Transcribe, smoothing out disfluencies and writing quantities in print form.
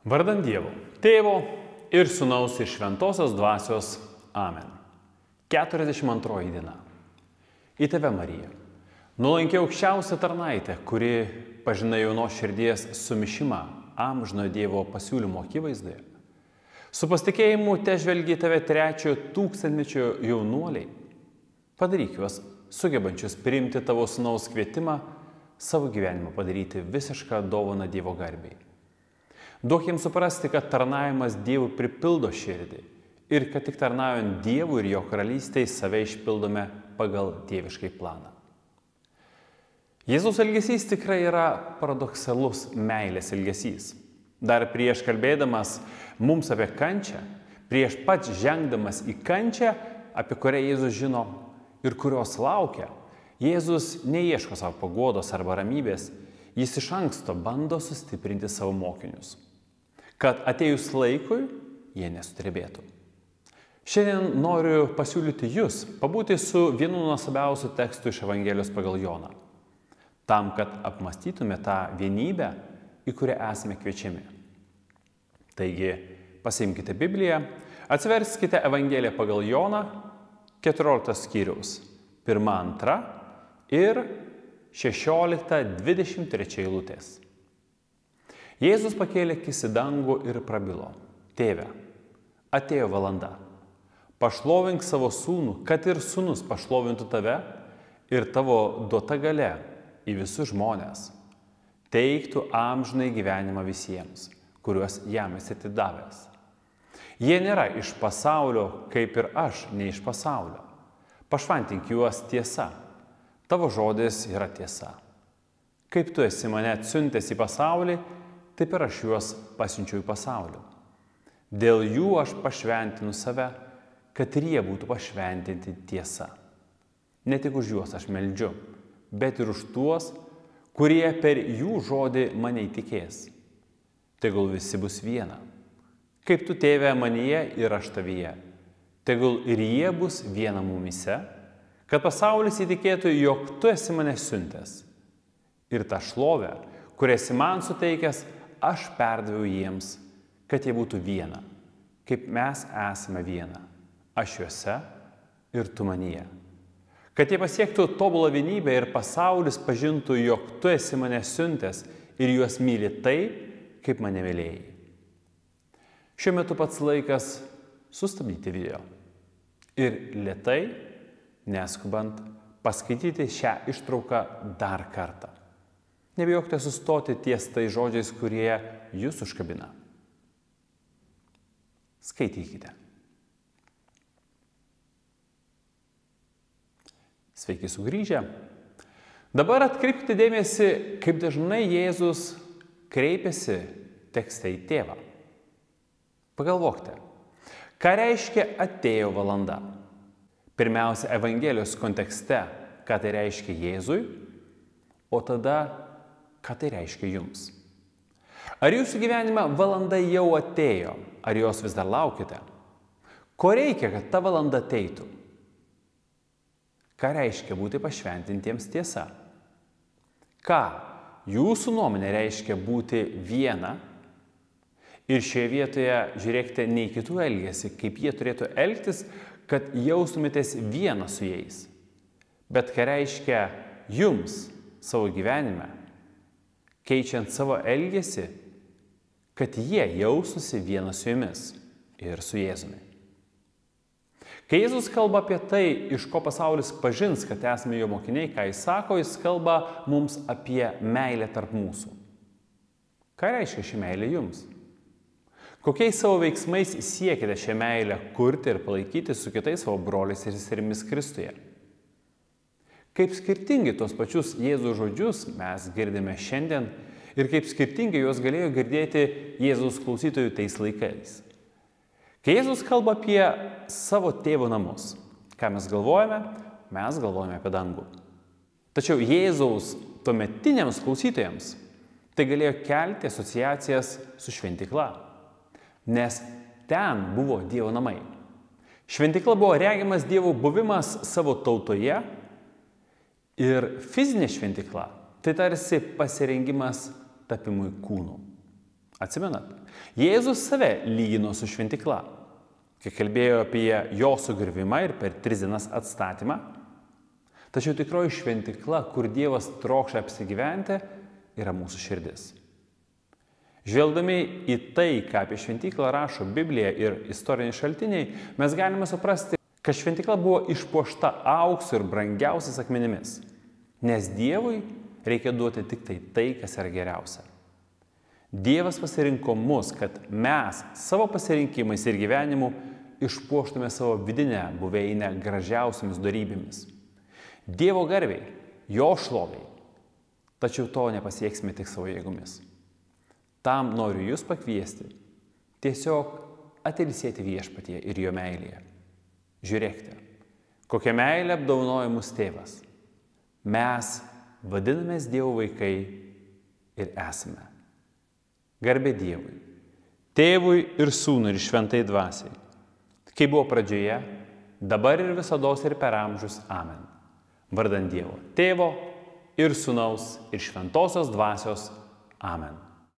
Vardan Dievo, Tėvo ir Sūnaus ir Šventosios Dvasios. Amen. 42 diena. Į tave, Marija, nuolankiai aukščiausia tarnaitė, kuri pažina jaunos širdies sumišimą amžinojo Dievo pasiūlymo akivaizdoje. Su pasitikėjimu te žvelgia į tave 3 tūkstantmečio jaunuoliai. Padaryk juos sugebančius priimti tavo Sūnaus kvietimą savo gyvenimą padaryti visišką dovaną Dievo garbei. Duok jiems suprasti, kad tarnavimas Dievui pripildo širdį ir kad tik tarnaujant Dievui ir jo karalystei save išpildome pagal dieviškai planą. Jėzaus elgesys tikrai yra paradoksalus meilės elgesys. Dar prieš kalbėdamas mums apie kančią, prieš pats žengdamas į kančią, apie kurią Jėzus žino ir kurios laukia, Jėzus neieško savo paguodos arba ramybės, jis iš anksto bando sustiprinti savo mokinius, kad atėjus laikui jie nesutrebėtų. Šiandien noriu pasiūlyti jūs pabūti su vienu nuostabiausių tekstų iš Evangelijos pagal Joną, tam, kad apmąstytume tą vienybę, į kurią esame kviečiami. Taigi, pasiimkite Bibliją, atsiverskite Evangeliją pagal Joną, 14 skyriaus, 1-2 ir 16-23 eilutės. Jėzus pakėlė akis į dangų ir prabilo: Tėve, atėjo valanda. Pašlovink savo sūnų, kad ir sūnus pašlovintų tave ir tavo duota galia į visus žmonės teiktų amžinai gyvenimą visiems, kuriuos jam esi atidavęs. Jie nėra iš pasaulio, kaip ir aš ne iš pasaulio. Pašventink juos tiesa. Tavo žodis yra tiesa. Kaip tu esi mane atsiuntęs į pasaulį, taip ir aš juos pasiunčiu į pasaulį. Dėl jų aš pašventinu save, kad ir jie būtų pašventinti tiesa. Ne tik už juos aš meldžiu, bet ir už tuos, kurie per jų žodį mane įtikės. Tegul visi bus viena. Kaip tu, Tėve, manyje ir aš tavyje. Tegul ir jie bus viena mumyse, kad pasaulis įtikėtų, jog tu esi mane siuntęs. Ir tą šlovę, kurią esi man suteikęs, aš perdaviau jiems, kad jie būtų viena, kaip mes esame viena. Aš juose ir tu manyje. Kad jie pasiektų tobulą vienybę ir pasaulis pažintų, jog tu esi mane siuntęs ir juos myli taip, kaip mane mylėjai. Šiuo metu pats laikas sustabdyti video ir lėtai, neskubant, paskaityti šią ištrauką dar kartą. Nebijokite sustoti ties tai žodžiais, kurie jūs užkabina. Skaitykite. Sveiki sugrįžę. Dabar atkreipkite dėmesį, kaip dažnai Jėzus kreipiasi tekste į tėvą. Pagalvokite, ką reiškia atėjo valanda. Pirmiausia, Evangelijos kontekste, ką tai reiškia Jėzui, o tada, ką tai reiškia jums. Ar jūsų gyvenime valanda jau atėjo, ar jos vis dar laukite? Ko reikia, kad ta valanda ateitų? Ką reiškia būti pašventintiems tiesa? Ką jūsų nuomonė reiškia būti viena? Ir šioje vietoje žiūrėkite ne į kitų elgesį, kaip jie turėtų elgtis, kad jaustumėtės viena su jais. Bet ką reiškia jums savo gyvenime, keičiant savo elgesį, kad jie jaustųsi viena su jumis ir su Jėzumi. Kai Jėzus kalba apie tai, iš ko pasaulis pažins, kad esame jo mokiniai, ką jis sako, jis kalba mums apie meilę tarp mūsų. Ką reiškia ši meilė jums? Kokiais savo veiksmais siekite šią meilę kurti ir palaikyti su kitais savo broliais ir seserimis Kristuje? Kaip skirtingai tos pačius Jėzaus žodžius mes girdime šiandien ir kaip skirtingai juos galėjo girdėti Jėzaus klausytojų tais laikais. Kai Jėzus kalba apie savo tėvo namus, ką mes galvojame? Mes galvojame apie dangų. Tačiau Jėzaus tuometiniams klausytojams tai galėjo kelti asociacijas su šventykla, nes ten buvo Dievo namai. Šventykla buvo regimas Dievo buvimas savo tautoje ir fizinė šventykla tai tarsi pasirengimas tapimui kūnu. Atsimenat, Jėzus save lygino su šventykla, kai kalbėjo apie jo sugriuvimą ir per 3 dienas atstatymą. Tačiau tikroji šventykla, kur Dievas trokšta apsigyventi, yra mūsų širdis. Žvelgdami į tai, ką apie šventyklą rašo Biblija ir istoriniai šaltiniai, mes galime suprasti, kad šventykla buvo išpuošta auksu ir brangiausiais akmenimis, nes Dievui reikia duoti tik tai, kas yra geriausia. Dievas pasirinko mus, kad mes savo pasirinkimais ir gyvenimu išpuoštume savo vidinę buveinę gražiausiamis dorybėmis. Dievo garbiai, jo šloviai. Tačiau to nepasieksime tik savo jėgomis. Tam noriu jūs pakviesti tiesiog atilsėti viešpatyje ir jo meilėje. Žiūrėkite, kokią meilę apdovanoja mus tėvas. Mes vadinamės Dievo vaikai ir esame. Garbė Dievui, Tėvui ir Sūnui ir Šventai Dvasiai, kaip buvo pradžioje, dabar ir visados ir per amžius. Amen. Vardan Dievo Tėvo ir Sūnaus ir Šventosios Dvasios. Amen.